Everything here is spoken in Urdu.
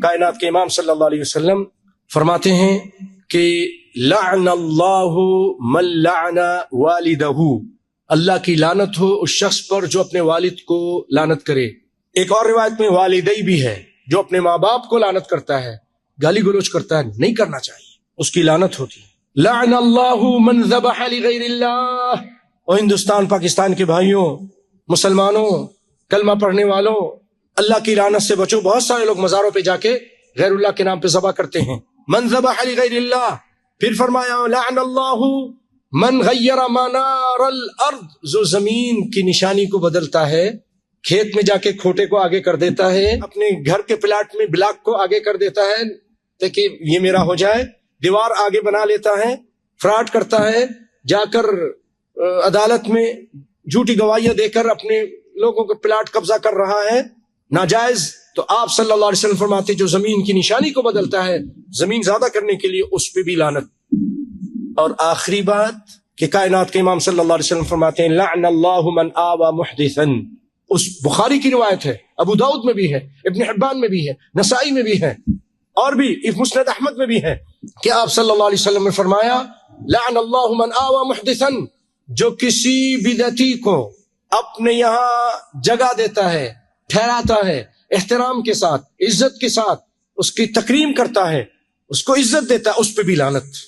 کائنات کے امام صلی اللہ علیہ وسلم فرماتے ہیں کہ لعن اللہ من لعن والدہ، اللہ کی لعنت ہو اس شخص پر جو اپنے والد کو لعنت کرے۔ ایک اور روایت میں والدی بھی ہے، جو اپنے ماں باپ کو لعنت کرتا ہے، گالی گلوچ کرتا ہے، نہیں کرنا چاہیے، اس کی لعنت ہوتی ہے۔ لعن اللہ من ذبح لغیر اللہ، اور ہندوستان پاکستان کے بھائیوں، مسلمانوں، کلمہ پڑھنے والوں، اللہ کی لعنت سے بچو۔ بہت سارے لوگ مزاروں پہ جا کے غیر اللہ کے نام پہ ذبح کرتے ہیں۔ من ذبح لغیر اللہ، پھر فرمایا لعن اللہ من غیر منار الارض، جو زمین کی نشانی کو بدلتا ہے، کھیت میں جا کے کھوٹے کو آگے کر دیتا ہے، اپنے گھر کے پلاٹ میں بلاک کو آگے کر دیتا ہے تاکہ یہ میرا ہو جائے، دیوار آگے بنا لیتا ہے، فراڈ کرتا ہے، جا کر عدالت میں جھوٹی گواہیاں دے کر اپنے لوگوں کے پلاٹ قبضہ کر رہا ہے، ناجائز۔ تو آپ صلی اللہ علیہ وسلم فرماتے جو زمین کی نشانی کو بدلتا ہے زمین زیادہ کرنے کے لیے، اس پہ بھی لعنت۔ اور آخری بات کہ کائنات کے امام صلی اللہ علیہ وسلم فرماتے ہیں لعن اللہ من آوى محدثا، اس بخاری کی روایت ہے، ابو داؤد میں بھی ہے، ابن حبان میں بھی ہے، نسائی میں بھی ہے، اور بھی مسند احمد میں بھی ہے کہ آپ صلی اللہ علیہ وسلم نے فرمایا لعن اللہ من آوى محدثا، جو کسی بدعتی کو اپنے یہاں جگہ دیتا ہے، ٹھہراتا ہے، احترام کے ساتھ، عزت کے ساتھ اس کی تکریم کرتا ہے، اس کو عزت دیتا ہے، اس پہ بھی لعنت۔